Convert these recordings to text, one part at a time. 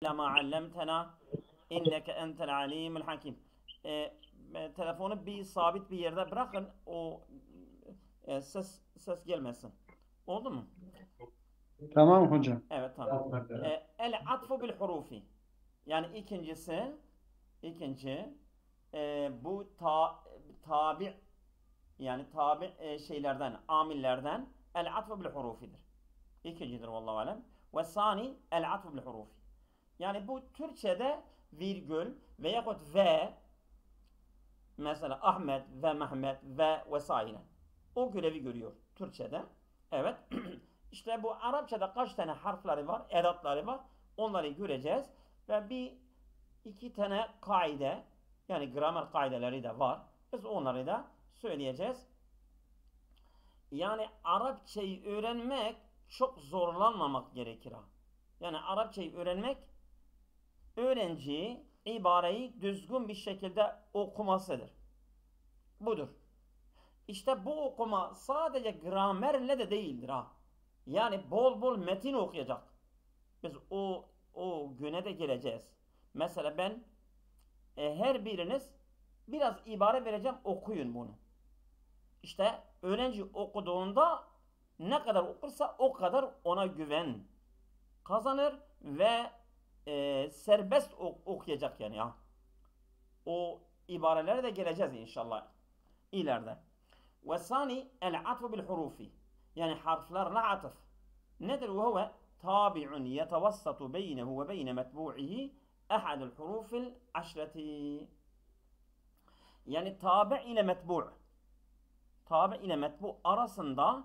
ma allamtena inneke entel alimul hakim. Telefonu bir sabit bir yerde bırakın, o ses gelmesin. Oldu mu? Tamam hocam. Evet, tamam. El atfu bil hurufi. Yani ikinci bu tabi, yani tabi şeylerden, amillerden el atfu bil hurufidir. İkincidir vallahu alem. Ve sani el atfu bil hurufi. Yani bu Türkçe'de virgül veyahut ve, mesela Ahmet ve Mehmet ve vesaire, o görevi görüyor Türkçe'de. Evet. İşte bu Arapçada kaç tane harfleri var, edatları var, onları göreceğiz. Ve bir iki tane kaide, yani gramer kaideleri de var. Biz onları da söyleyeceğiz. Yani Arapçayı öğrenmek çok zorlanmamak gerekir. Yani Arapçayı öğrenmek, öğrenci ibareyi düzgün bir şekilde okumasıdır. Budur. İşte bu okuma sadece gramerle de değildir ha. Yani bol bol metin okuyacak. Biz o güne de geleceğiz. Mesela ben her biriniz biraz ibare vereceğim, okuyun bunu. İşte öğrenci okuduğunda ne kadar okursa o kadar ona güven kazanır ve serbest okuyacak yani ya. O ibarelere de geleceğiz inşallah ileride. Ve sani el atfu bil hurufi. Yani harflerle atıf. Nedir? Ve huve tabi'un yetevassatu beynehu ve beyne metbu'ihi ehadul hurufil aşreti. Yani tabi ile metbu'. Tabi ile metbu arasında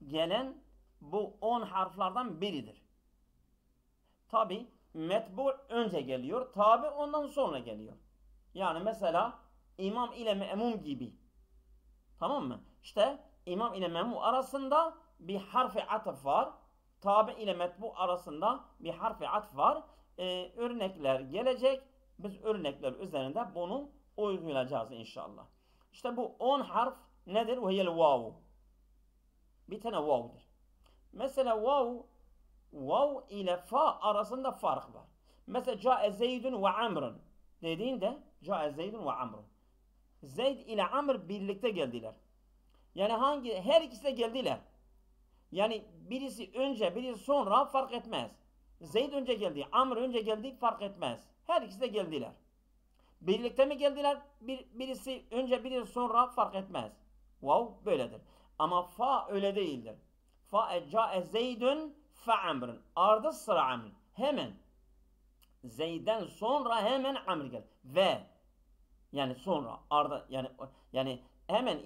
gelen bu 10 harflerden biridir. Tabi metbu önce geliyor, tabi ondan sonra geliyor. Yani mesela imam ile me'mum gibi. Tamam mı? İşte imam ile me'mum arasında bir harfi atıf var. Tabi ile metbu arasında bir harfi atıf var. Örnekler gelecek. Biz örnekler üzerinde bunu uygulayacağız inşallah. İşte bu 10 harf nedir? Vehiyel vav. Bir tane vav'dır. Mesela vav ile fa arasında fark var. Mesela ca'e zeydun ve amrun dediğinde, ca'e zeydun ve amrun, Zeyd ile Amr birlikte geldiler. Yani her ikisi de geldiler. Yani birisi önce, birisi sonra fark etmez. Zeyd önce geldi, Amr önce geldi, fark etmez. Her ikisi de geldiler. Birlikte mi geldiler? Birisi önce, birisi sonra, fark etmez. Vav böyledir. Ama fa öyle değildir. Fa ca'e Zeydun fa Amr'ın. Ardı sıra Amr. Hemen Zeyd'den sonra hemen Amr geldi. Ve yani sonra arda, yani hemen,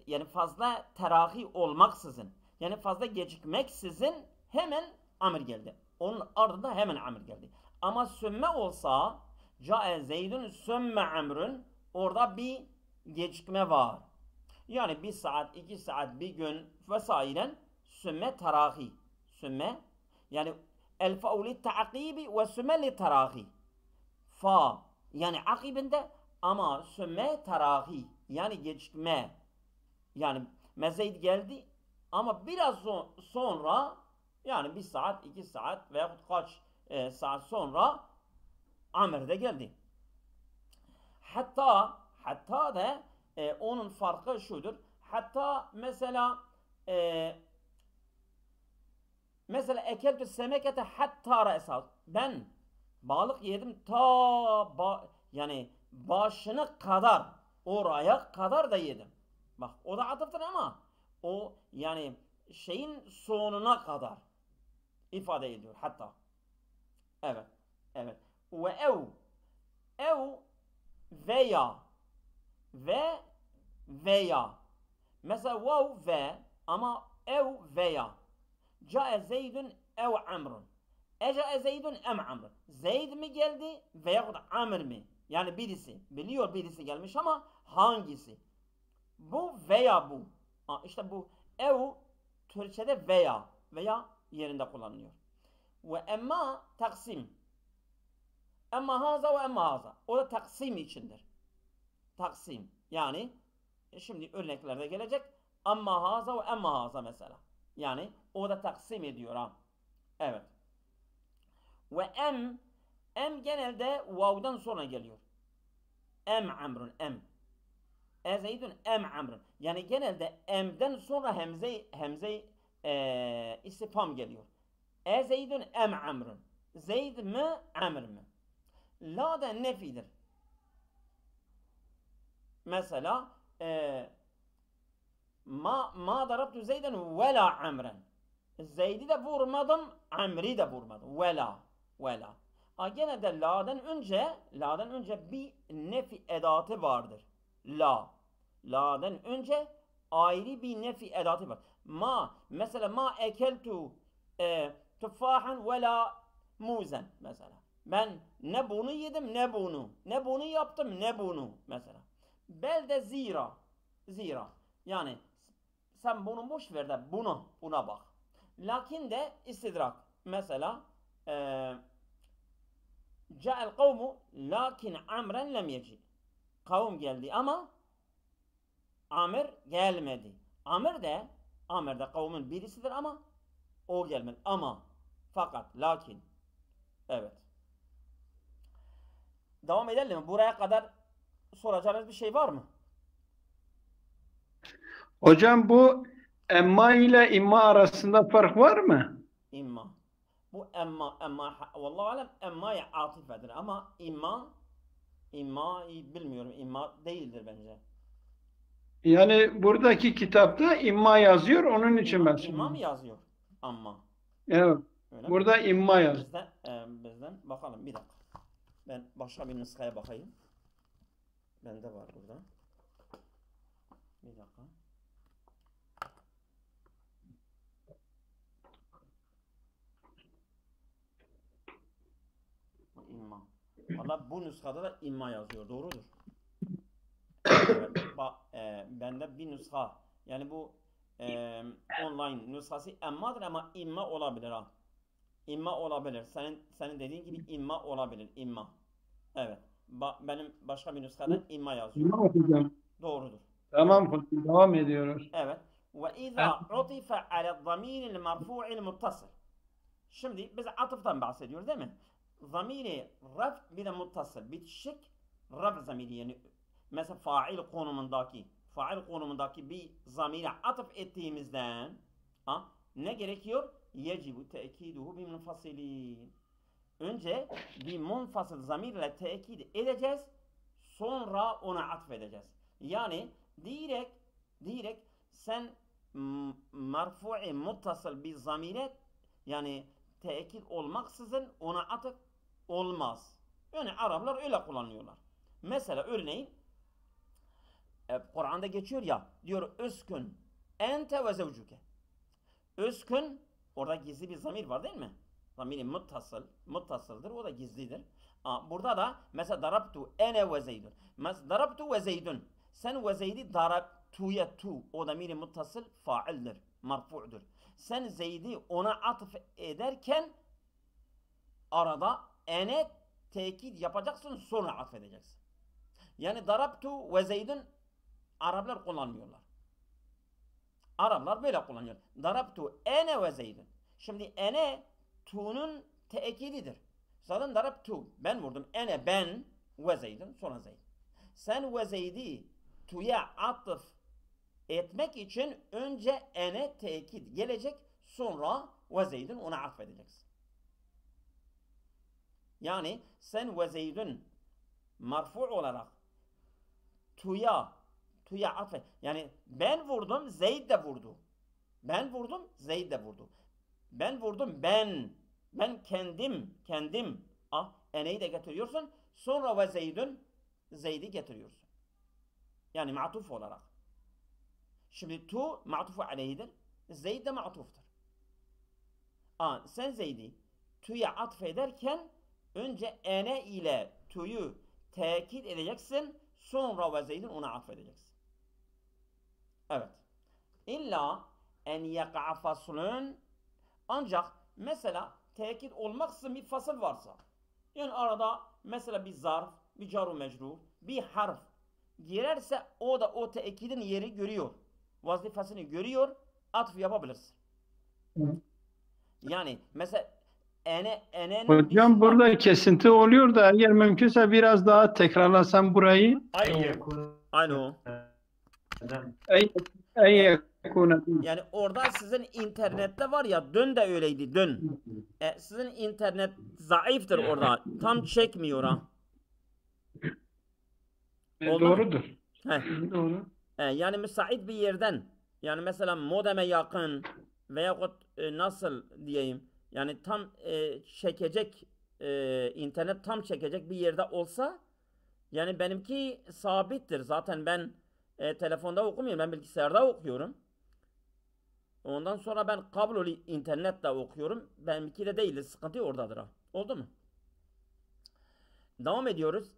yani fazla terahi olmaksızın, yani fazla gecikmeksizin hemen amir geldi. Onun ardında hemen amir geldi. Ama sümme olsa, cae zeydun sümme amrun, orada bir gecikme var. Yani bir saat, 2 saat, bir gün vesaire, sümme terahi. Sümme yani el fauli ta'kibi ve sümme li terahi. Fa yani akibinde, ama sümme terahi yani gecikme. Yani mezeyd geldi ama biraz sonra, yani 1 saat, 2 saat veyahut kaç saat sonra amir de geldi. Hatta da onun farkı şudur. Hatta e, mesela ekeltü semekete hatta re'sat. Ben balık yedim ta yani başını kadar, oraya kadar da yedim. Bak, o da atıftır ama o yani şeyin sonuna kadar ifade ediyor hatta. Evet. Evet. Ve ev veya, ve veya. Mesela vav ve, ama ev veya. Cae Zeydun ev Amrun. Ecae Zeydun em Amr. Zeyd mi geldi veyahut Amr mi? Yani birisi. Biliyor birisi gelmiş ama hangisi? Bu veya bu. İşte bu ev Türkçe'de veya yerinde kullanılıyor. Ve emma taksim. Emma haza ve emma haza. O da taksim içindir. Taksim. Yani şimdi örneklerde gelecek. Emma haza ve emma haza mesela. Yani o da taksim ediyor ha. Evet. Ve em genelde vav'dan sonra geliyor. Em amrun em. Zeydun em amrun. Yani genelde em'den sonra hemze istifham geliyor. Zeydun em amrun. Zeyd mi amr mı? La da nefidir. Mesela ma darabtu Zeyden ve la amren. Zeyd'i de vurmadım, Amr'i de vurmadım. Vela. Gene de la'dan önce bir nefi edatı vardır. La'dan önce ayrı bir nefi edatı var. Mesela ma ekeltu tuffahan ve la muzen mesela. Ben ne bunu yedim ne bunu. Ne bunu yaptım ne bunu mesela. Belde zira. Yani sen bunu boş ver de buna bak. Lakin de istidrak. Mesela ca'el kavmu lakin amren lem yeci. Kavim geldi ama Amr gelmedi. Amr de kavmin birisidir ama o gelmedi. Fakat lakin. Evet. Devam edelim mi? Buraya kadar soracağınız bir şey var mı? Hocam bu emma ile imma arasında fark var mı? İmma. Bu emma vallahi alem emma'ya atıfedir ama imma bilmiyorum. İmma değildir bence. Yani buradaki kitapta imma yazıyor, onun için ben İmma mı söylüyorum. yazıyor? Amma. Evet. Öyle mi? Burada imma yazıyor. Bizden bakalım bir dakika. Ben başka bir nuskaya bakayım. Bende var burada. Bir dakika. İmma. Valla bu nuskada da imma yazıyor. Doğrudur. Evet. Bende bir nuska. Yani bu online nuskası emmadır ama imma olabilir ha. İmma olabilir. Senin dediğin gibi imma olabilir. İmma. Evet. Benim başka bir nuskada imma yazıyor. Tamam hocam. Doğrudur. Tamam hocam. Devam ediyoruz. Evet. Ve izâ utife ale'z-zamîril merfû'il muttasıl. Şimdi biz atıftan bahsediyoruz değil mi? Zamiri raf bir de muttasıl. Bitişik raf zamiri yani mesela fail konumundaki bir zamire atıf ettiğimizden ne gerekiyor? Yecibu te'kiduhu bi munfasilin. Önce bir munfasıl zamirle tekit edeceğiz. Sonra ona atfedeceğiz. Yani direkt sen marfu'i muttasıl bir zamire yani tekit olmaksızın ona atıf olmaz. Yani Araplar öyle kullanıyorlar. Mesela örneğin Kur'an'da geçiyor ya diyor üskün ente ve zevcuke. Üskün orada gizli bir zamir var değil mi? Zamiri muttasıldır. O da gizlidir. Burada da mesela darabtu ene ve zeydun. Mesela darabtu ve zeydun. Sen ve zeydi darabtuya tu. O zamiri muttasıl faildir. Marfu'dur. Sen zeydi ona atıf ederken arada ene tekit yapacaksın sonra atfedeceksin. Yani darabtu ve zeydun Araplar kullanmıyorlar. Araplar böyle kullanıyor. Darabtu ene ve zeydun. Şimdi ene tu'nun tekididir. Zaten darabtu ben vurdum. Ene ben ve zeydun sonra zeyd. Sen ve zeydi tu'ya atıf etmek için önce ene tekid gelecek sonra ve zeydun ona atfedeceksin. Yani sen ve zeydun marfu olarak tu'ya atfet. Yani ben vurdum Zeyd de vurdu. Ben vurdum Zeyd de vurdu. Ben vurdum ben kendim eneyi de getiriyorsun. Sonra ve Zeyd'i getiriyorsun. Yani matuf olarak. Şimdi tu matufu aleyhidir. Zeyd de matuftur. Sen Zeyd'i tu'ya atfederken önce ene ile tu'yu tekit edeceksin. Sonra ve Zeyd'in ona atfedeceksin. Evet. İlla en yaka'a faslun ancak mesela tekit olmaksızın bir fasıl varsa yani arada mesela bir zarf, bir caru mecrur, bir harf girerse o da o tekidin yeri görüyor. Vazifesini görüyor. Atf yapabilirsin. Yani mesela Ene'nin Hocam dışında. burada kesinti oluyor da eğer mümkünse biraz daha tekrarlasam burayı. Alo. Ey, ey yekûne. Yani orada sizin internette var ya, dün de öyleydi, dün. Sizin internet zayıftır orada. Tam çekmiyor ha. Oldu mu? Doğrudur. Heh. Doğru. Yani müsait bir yerden, yani mesela modeme yakın veyahut nasıl diyeyim, yani tam çekecek, internet tam çekecek bir yerde olsa, yani benimki sabittir. Zaten ben telefonda okumuyorum, ben bilgisayarda okuyorum. Ondan sonra ben kablolu internetle okuyorum. Benimki de değildir. Sıkıntı oradadır ha. Oldu mu? Devam ediyoruz.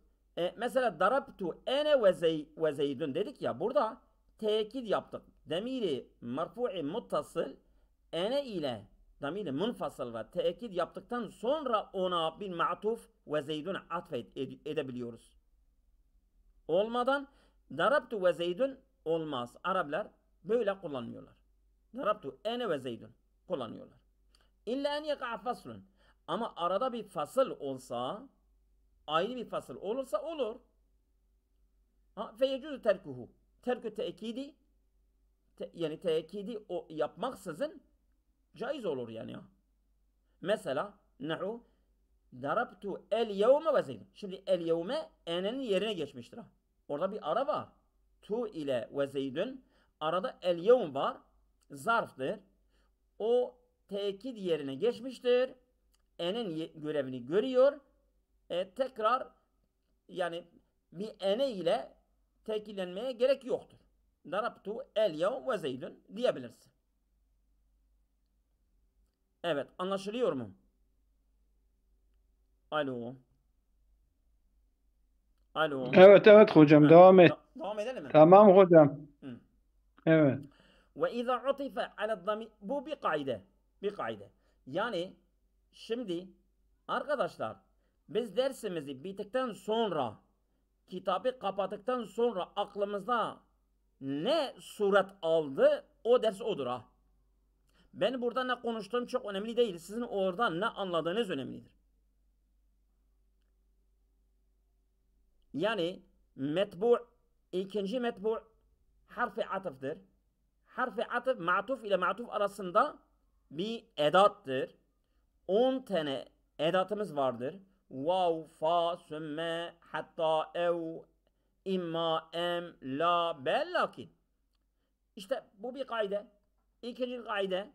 Mesela darabtu ene ve zeydun dedik ya. Burada tekit yaptık. Demiri marfu'i muttasıl ene ile damiri munfasıl ve tekit yaptıktan sonra ona bir ma'tuf ve zeydun edebiliyoruz. Olmadan darabtu ve zeydun olmaz. Araplar böyle kullanmıyorlar. Darabtu ene ve zeydun kullanıyorlar. İlla en yaka'a faslun. Ama arada bir fasıl olsa, ayrı bir fasıl olursa olur. Feyecüzü terkuhu. Terkü tekidi, yani tekidi o yapmaksızın caiz olur yani. Mesela nahu darabtu el yevme ve zeydun. Şimdi el yevme enenin yerine geçmiştir. Orada bir ara var. Tu ile ve zeydun. Arada el yevm var. Zarftır. O tekid yerine geçmiştir. E'nin görevini görüyor. Tekrar yani bir ene ile tekillenmeye gerek yoktur. Darabtu el yevm ve zeydun diyebilirsin. Evet, anlaşılıyor mu? Alo. Alo. Evet hocam devam et. Devam edelim mi? Tamam hocam. Hı. Evet. Ve izâ utife aled-damîr. Bu bir kaide. Bir kaide. Yani şimdi arkadaşlar biz dersimizi bittikten sonra, kitabı kapattıktan sonra aklımızda ne suret aldı, o ders odur ha. Ben burada ne konuştuğum çok önemli değil. Sizin oradan ne anladığınız önemlidir. Yani metbu, ikinci metbu harfi atıftır. Harfi atıf, ma'tuf ile ma'tuf arasında bir edattır. 10 tane edatımız vardır. Vav, fa, sümme, hatta, ev, imma, em, la, bel, lakin. İşte bu bir kaide. İkinci kaide,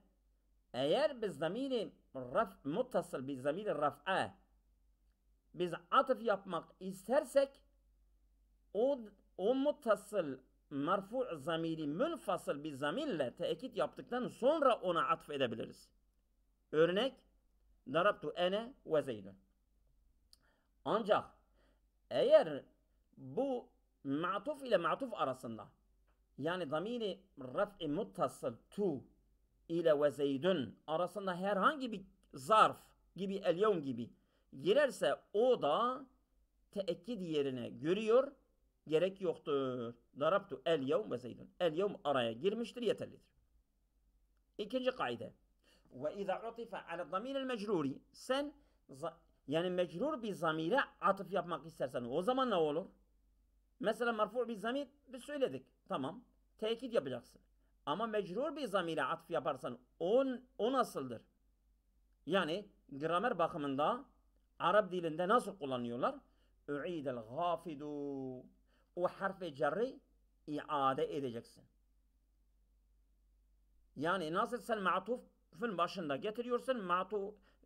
eğer biz zamiri raf muttasıl, biz zamiri raf'a, biz atıf yapmak istersek, o muttasıl marfu' zamiri münfasıl bir zamirle tekit yaptıktan sonra ona atf edebiliriz. Örnek darabtu ene ve zeydun. Ancak eğer bu ma'tuf ile ma'tuf arasında, yani zamiri raf'i muttasıl tu ile ve zeydun arasında herhangi bir zarf gibi, el yevm gibi girerse, o da teekkid yerine görüyor, gerek yoktur. Darabtu el yevm ve zeydun. El yevm araya girmiştir, yeterlidir. İkinci kaide. Ve izâ utife ala zamiril mecruri. Sen yani mecrur bir zamire atıf yapmak istersen o zaman ne olur? Mesela marfu bir zamir biz söyledik. Tamam. Tekit yapacaksın. Ama mecrur bir zamire atıf yaparsan o nasıldır? Yani gramer bakımında Arap dilinde nasıl kullanıyorlar? U'idel gâfidu. O harfi cerri iade edeceksin. Yani nasıl sen ma'tufun başında getiriyorsun,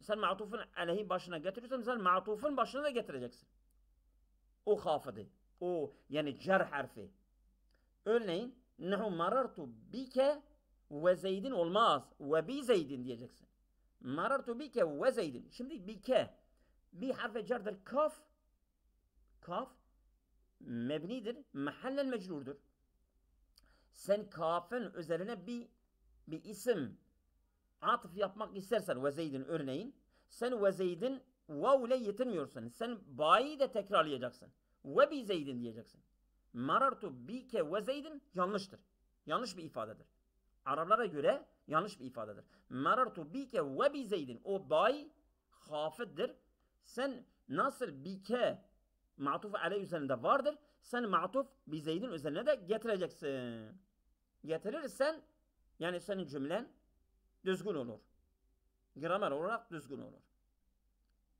sen ma'tufun aleyhi başına getiriyorsun, sen ma'tufun başına da getireceksin. O hafıdı. O yani cer harfi. Örneğin nehu marartu bike ve zeydin olmaz. Ve bi zeydin diyeceksin. Marartu bike ve zeydin. Şimdi bike bir harfi cerdir. Kaf mebnidir. Mahallen mecrurdur. Sen kafın üzerine bir isim atıf yapmak istersen ve zeydin örneğin, sen ve zeydin vav ile yetinmiyorsun. Sen bayi de tekrarlayacaksın. Ve bi zeydin diyeceksin. Marartu bike ve zeydin yanlıştır. Yanlış bir ifadedir. Araplara göre yanlış bir ifadedir. Marartu bike ve bi zeydin. O bayi hafiftir. Sen nasıl bike ma'tuf aleyh üzerinde vardır, sen ma'tuf bi Zeyd'in üzerine de getireceksin. Getirirsen yani senin cümlen düzgün olur. Gramer olarak düzgün olur.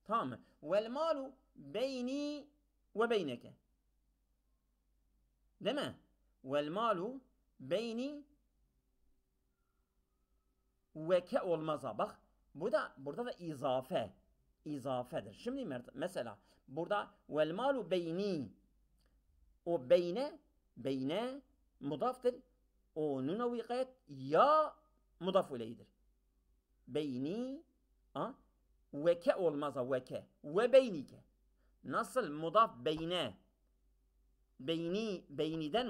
Tamam mı? Vel malu beyni ve beyneke. Değil mi? Vel malu beyni ve ke olmaz ha. Bak burada da izafedir. Şimdi mesela burada vel malu beyni, o beyne mudaftır. O nuna vikayet ya mudaf ileydir. Beyni ve ke olmaz ha, ve ke ve beynike. Nasıl mudaf beyniden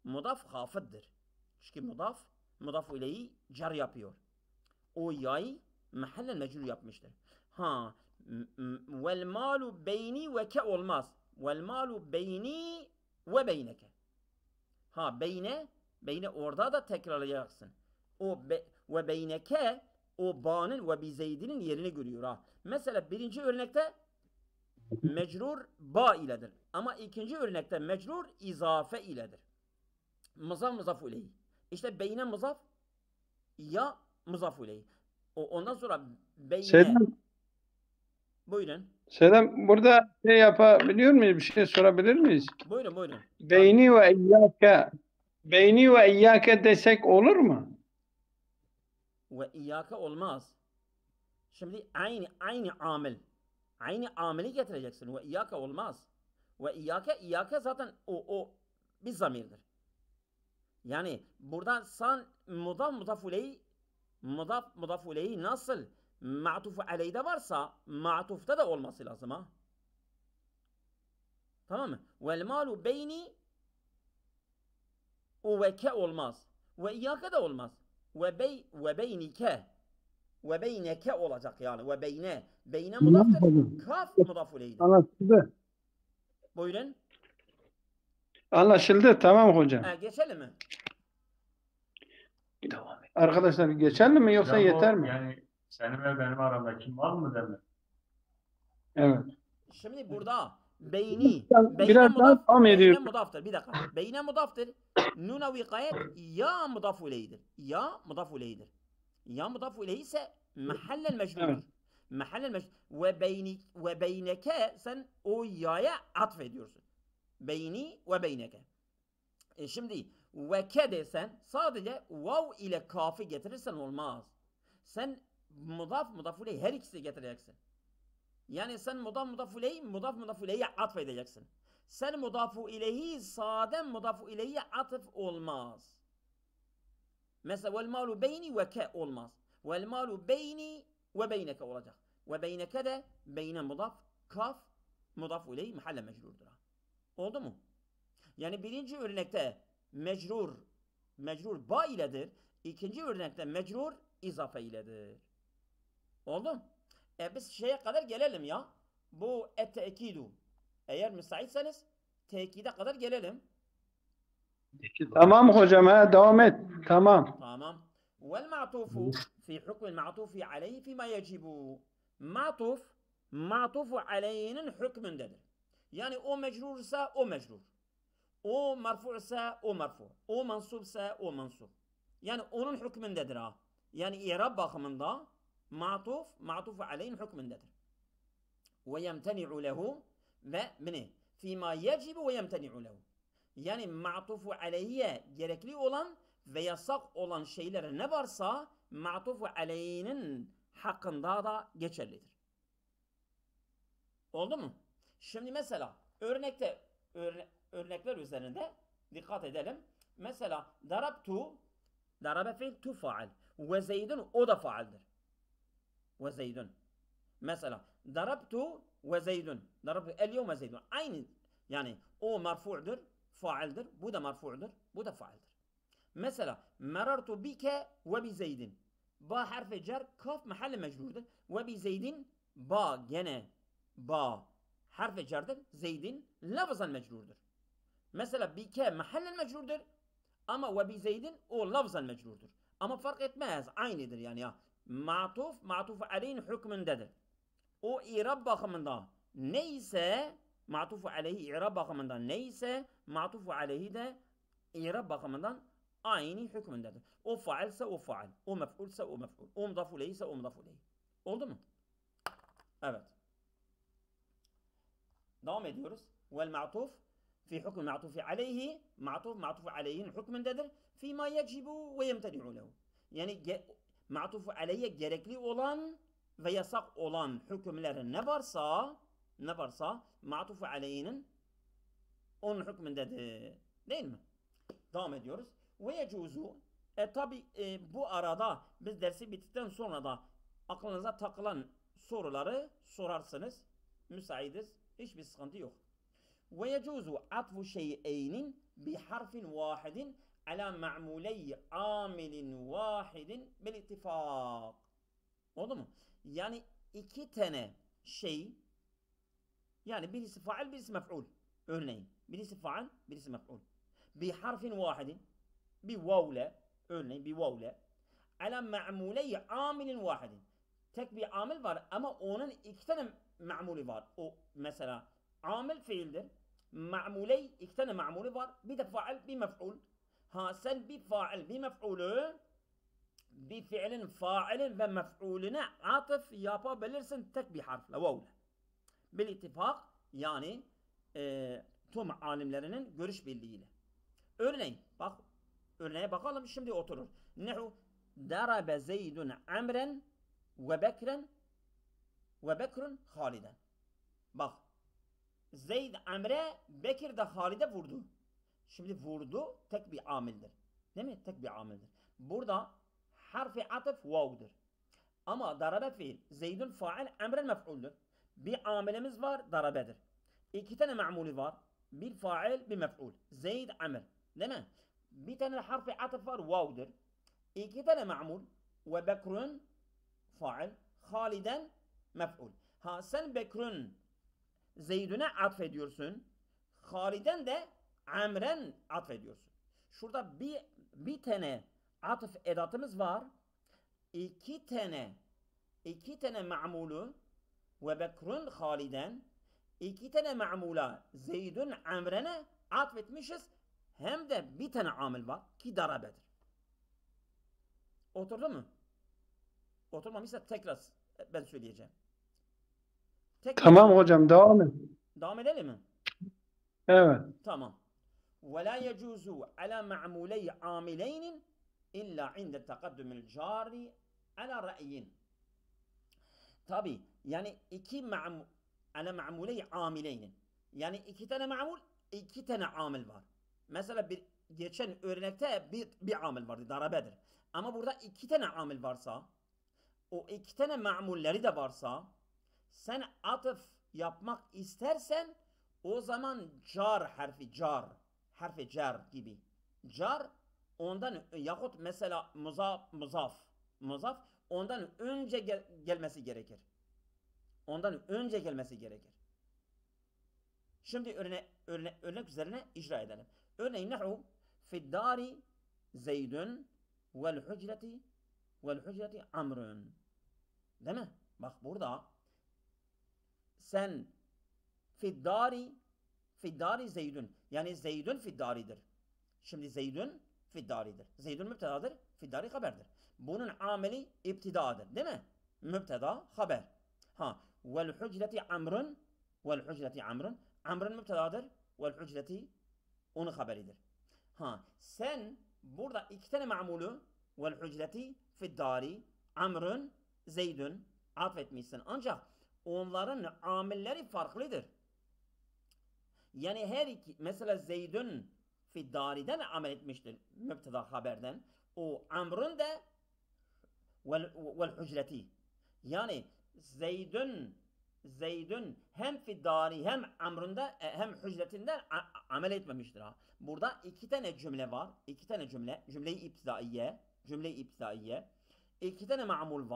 mudaf hafıddır. Çünkü mudaf ileyi car yapıyor. O yayı mahallen mecrur yapmıştır. Vel malu beyni ve ke olmaz. Vel malu beyni ve beyneke. Beyne orada da tekrarlayacaksın. Ve beyneke o ba'nın ve bi Zeyd'inin yerini görüyor. Mesela birinci örnekte mecrur ba iledir. Ama ikinci örnekte mecrur izafe iledir. Muzaf ileyhi. İşte beyne muzaf ya muzaf ileyhi. Ondan sonra beyne. Selam. Buyurun. Selam. Burada şey yapabiliyor muyuz? Bir şey sorabilir miyiz? Buyurun. Beyni ve iyyake desek olur mu? Ve iyyake olmaz. Şimdi aynı ameli getireceksin. Ve iyyake olmaz. Ve iyyake zaten o bir zamirdir. Yani buradan sen mudaf ileyhi nasıl ma'tuf aleyde varsa ma'tufta da olması lazım ha. Tamam mı? Vel malu beyni ve ke olmaz. Ve iyyake de olmaz. Ve beynike ve beyneke olacak yani. Ve beyne mudaftır. Kaf mudaf ileyhidir. Anlaşıldı. Buyurun. Anlaşıldı. Tamam hocam. Geçelim mi? Arkadaşlar geçelim mi yoksa yeter mi? Yani senin ve benim aramdaki var mı demek? Evet. Şimdi burada beyne Biraz daha devam ediyor. mudaftır. Bir dakika. Beyne mudaftır. Nuna vikayet ya mudaf ileyhidir. Ya mudaf ileyhi ise mahallel mecrurdur. Evet. Mahallel mecrur. Ve beyneke sen o yaya atfediyorsun. Beyni ve beyneke. Şimdi ve ke desen sadece vav ile kafı getirirsen olmaz. Sen mudaf ileyhi her ikisini getireceksin. Yani sen mudaf ileyhi atfedeceksin. Sen mudafu ileyhi sade mudafu ileyhi atıf olmaz. Mesela vel malu beyni ve ke olmaz. Vel malu beyni ve beyneke olacak. Ve beyneke de beyne mudaf kaf mudafu ileyhi mahalle mecrurdur. Oldu mu? Yani birinci örnekte mecrur ba iledir. İkinci örnekte mecrur izafe iledir. Oldu? Biz şeye kadar gelelim ya. Bu et-tekidu. Eğer müsaitseniz tekide kadar gelelim. Tamam hocam devam et. Tamam. Tamam. Vel ma'tufu fi hukmil ma'tufi aleyhi fima yecibu. Ma'tufu aleyhinin hükmündedir. Yani o mecrursa o mecrur. O marfu'sa o marfu. O mansubsa o mansub. Yani onun hükmündedir ha. Yani i'rab bakımında ma'tuf aleyhin hükmündedir. Ve yemteni'u lehu ve fîmâ yecibu ve yemteni'u lehu. Yani ma'tufu aleyhiye gerekli olan ve yasak olan şeyler ne varsa ma'tufu aleyhinin hakkında da geçerlidir. Oldu mu? Şimdi mesela örnekler üzerinde dikkat edelim. Mesela darabe fiil tu faal ve zeydun o da faaldir. Ve zeydun. Mesela darabtu ve zeydun. Darabtu el yevme zeydun. Aynı yani o marfu'dur, faaldir. Bu da marfu'dur, bu da faaldir. Mesela merartu bike ve bi zeydin. Ba harfi cer, kaf mahalle mecrurdur. Ve bi zeydin ba gene ba harfi cerdir. Zeydin lafzan mecrurdur. Mesela bike mahalle mecrurdur. Ama ve bi zeydin o lafzan mecrurdur. Ama fark etmez. Aynıdır yani ya. Ma'tuf aleyhin hükmündedir. o i'rab bakımından neyse ma'tufu aleyhi i'rab bakımından neyse ma'tufu aleyhi de i'rab bakımından aynı hükmündedir. O failse o fail, o mef'ulse o mef'ul, o mudaf ileyhse o mudaf ileyh. Oldu mu? Evet. Devam ediyoruz. Vel ma'tuf fi hükmü ma'tufi aleyhi ma'tufu aleyhin hükmündedir. Fîmâ yecibu ve yemteni'u lehu. Yani ma'tufu aleyhe gerekli olan ve yasak olan hükümler ne varsa ma'tufu aleyhinin onun hükmündedir. Değil mi? Devam ediyoruz. Ve yecuzu tabi bu arada biz dersi bittikten sonra da aklınıza takılan soruları sorarsınız. Müsaidiz. Hiçbir sıkıntı yok. Ve yecuzu atfu şey'eynin bi harfin vahidin ala ma'muley amilin vahidin bil ittifak. Oldu mu? Yani iki tane şey, yani birisi fail birisi mef'ul. Örneğin birisi fail birisi mef'ul. Bi harfin vahidin, bir vavle, örneğin bir vavle ala ma'muley amilin vahidin. Tek bir amil var ama onun iki tane ma'muli var. O mesela amil fiildir. Ma'muley iki tane ma'muli var. Bir de fail bir mef'ul. Ha sen bir fail bir mef'ulü bir fiilin failin ve mef'ulüne atıf yapabilirsin tek bir harfle vavle. Bil ittifak yani tüm alimlerinin görüş birliğiyle. Örneğin bak örneğe bakalım şimdi oturur. Nehu darabe Zeydun Amren ve Bekren ve Bekrun Haliden. Bak Zeyd Amre, Bekir de Halide vurdu. Şimdi vurdu tek bir amildir. Değil mi? Tek bir amildir. Burada harfi atıf vav'dır. Ama darabe fiil. Zeydun fail, Amren mef'uldür. Bir amilimiz var, darabedir. İki tane ma'muli var. Bir fail, bir mef'ul. Zeyd, Amr. Değil mi? Bir tane harfi atıf var, vav'dır. İki tane ma'mul. Ve Bekrun fail, Haliden mef'ul. Ha sen Bekrun Zeydun'a atfediyorsun. Haliden de Amren atfediyorsun. Şurada bir tane atıf edatımız var. İki tane ma'mulu ve Bekrun Haliden, iki tane ma'mula Zeydun Amren'e atfetmişiz. Hem de bir tane amil var ki darabedir. Oturdu mu? Oturmamışsa tekrar ben söyleyeceğim. Tamam hocam, devam et. Devam edelim mi? Evet. Tamam. وَلَا يَجُوزُ عَلَى مَعْمُولَيْ عَامِلَيْنٍ إِلَّا عِنْدَ تَقَدُّمِ الْجَارِ عَلَى رَأْيٍ. Tabi yani ala ma'muley amileynin. Yani iki tane ma'mul, iki tane amil var. Mesela bir geçen örnekte bir amil vardı, darabedir. Ama burada iki tane amil varsa, o iki tane ma'mulleri de varsa, sen atıf yapmak istersen, o zaman car harfi car gibi. Car ondan yahut mesela muzaf ondan önce gelmesi gerekir. Ondan önce gelmesi gerekir. Şimdi örnek üzerine icra edelim. Örneğin nehu fiddari Zeydun vel hücreti Amrun. Değil mi? Bak burada sen fiddari Zeydun yani Zeydun fiddaridir. Şimdi Zeydun fiddaridir. Zeydun müptedadır, fiddari haberdir. Bunun ameli iptidadır, değil mi? Müpteda haber. Ha vel hücreti Amrun Amrun müptedadır vel hücreti onun haberidir. Ha sen burada iki tane ma'mulu vel hücreti fiddari Amrun Zeydun atfetmişsin. Ancak onların amilleri farklıdır. Yani her iki mesela Zeydun fiddariden amel etmiştir müpteda haberden. O Amr'un da vel hücreti. Yani Zeydun hem fiddari hem Amr'unda hem hücretinden amel etmemiştir. Ha. Burada iki tane cümle var. İki tane cümle-i iptidaiye. İki tane ma'mul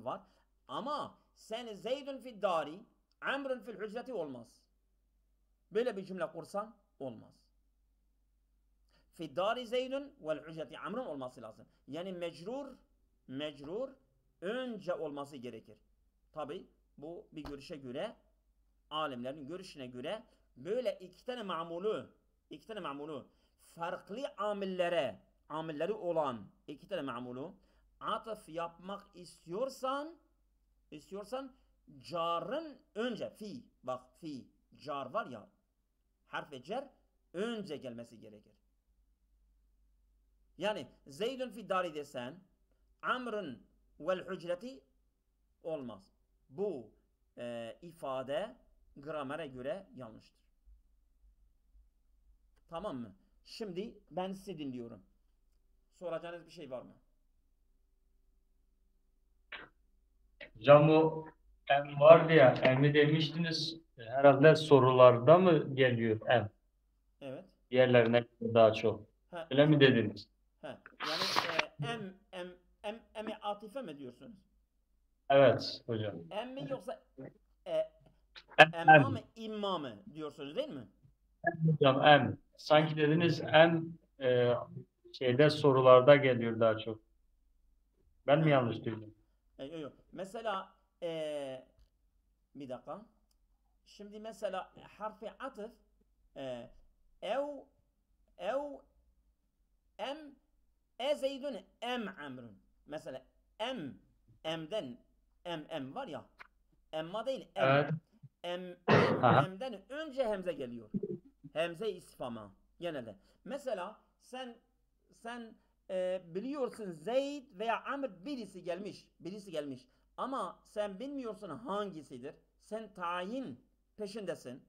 var. Ama sen Zeydun fiddari, Amr'un fil hücreti olmaz. Böyle bir cümle kursan olmaz. Fiddari Zeydun vel hücreti Amr'un olması lazım. Yani mecrur önce olması gerekir. Tabi bu bir görüşe göre, alimlerin görüşüne göre böyle iki tane mamulu farklı amilleri olan iki tane mamulu atıf yapmak istiyorsan carın önce fi car var ya, harf-i cer önce gelmesi gerekir. Yani Zeydun fi dari desen Amr'ın vel hücreti olmaz. Bu ifade gramere göre yanlıştır. Tamam mı? Şimdi ben sizi dinliyorum. Soracağınız bir şey var mı? Hocam o em vardı ya, emmi demiştiniz. Herhalde sorularda mı geliyor em? Evet. Diğerlerine göre daha çok. Ha, Öyle mi dediniz? Yani emi atife mi diyorsunuz? Evet hocam. Em mi yoksa Em emma mı imma mı diyorsunuz değil mi? hocam em. Sanki dediniz em şeyde sorularda geliyor daha çok. Ben mi yanlış duydum? Yok. Mesela bir dakika. Şimdi mesela harfi atıf ev em Zeydun em amrun. Mesela emden em var ya, emma değil Evet. Aha. emden önce hemze geliyor. Hemze istifhama genelde. Mesela sen biliyorsun Zeyd veya Amr birisi gelmiş. Ama sen bilmiyorsun hangisidir. Sen tayin peşindesin.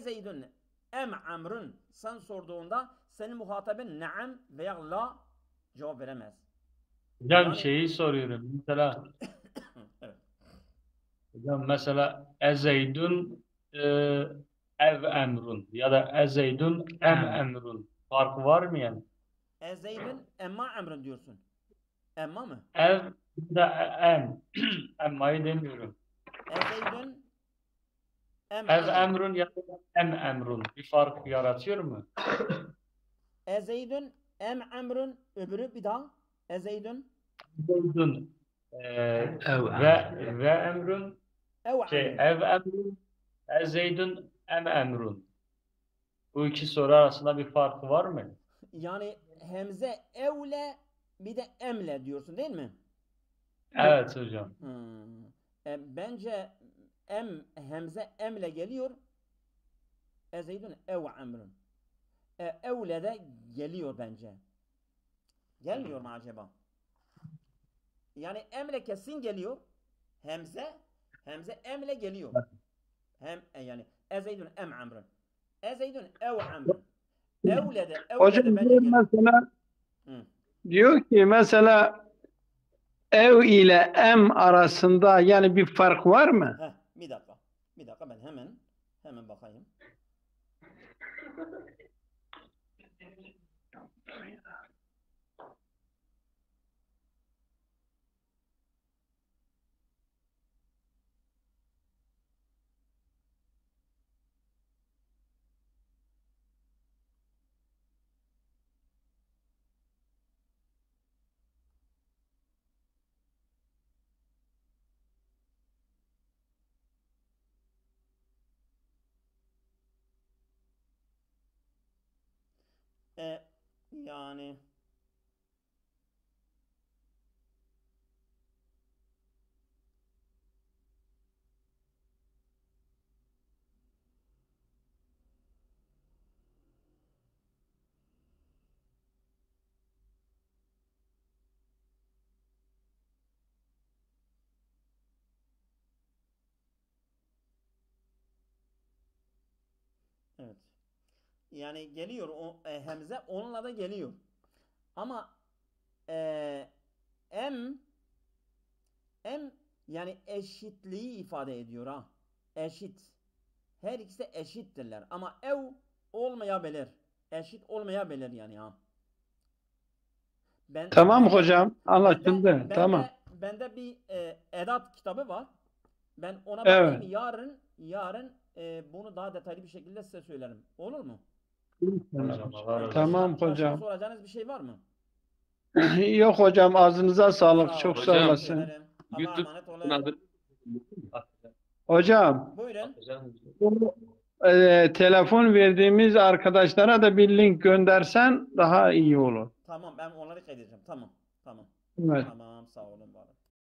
Zeydun em Amrun sen sorduğunda senin muhatabın naam veya la cevap veremez. Hocam Yani şeyi soruyorum. Mesela evet. hocam mesela ezeydun ev emrun ya da ezeydun em emrun. Farkı var mı yani? Zeydun emma Amrun diyorsun. Emma mı? Ev da em. Emma'yı demiyorum. Zeydun em Ev Amrun. emrun ya da em emrun. Bir fark yaratıyor mu? Zeydun em Amrun öbürü bir daha. Zeydun Ezeydun ve emrun ev Amrun. ev emrun ezeydun em emrun. Bu iki soru arasında bir farkı var mı? Yani hemze evle bir de emle diyorsun değil mi? Evet hocam. Bence hemze emle geliyor. Zeydun ev Amrun. Evle de geliyor bence. Gelmiyor mu acaba? Yani emle kesin geliyor. Hemze emle geliyor. Yani Zeydun em Amrun. Zeydun ev Amrun. Evle de Hocam bence diyor geliyor. mesela Hı. diyor ki mesela ev ile em arasında yani bir fark var mı? Bir dakika. Bir dakika ben hemen bakayım. Yani evet. Yani geliyor hemze onunla da geliyor. Ama e, em yani eşitliği ifade ediyor ha. Eşit. Her ikisi de eşittirler. Ama ev olmayabilir. Eşit olmayabilir yani ha. Ben Tamam bende hocam, bende anlaşıldı. Tamam. bende bende bir edat kitabı var. Ben ona bakayım. Evet. Yarın bunu daha detaylı bir şekilde size söylerim. Olur mu? Hocam Allah razı olsun. Tamam Başka hocam. soracağınız bir şey var mı? Yok hocam, ağzınıza sağlık. Sağ Çok olun. sağ Hocam. Teşekkür olasın. ederim. Allah'a YouTube emanet olun. adı. Hocam Buyurun. bu, telefon verdiğimiz arkadaşlara da bir link göndersen daha iyi olur. Tamam, ben onları kaydedeceğim. Tamam. Tamam. Evet. Tamam, sağ olun. Var olun.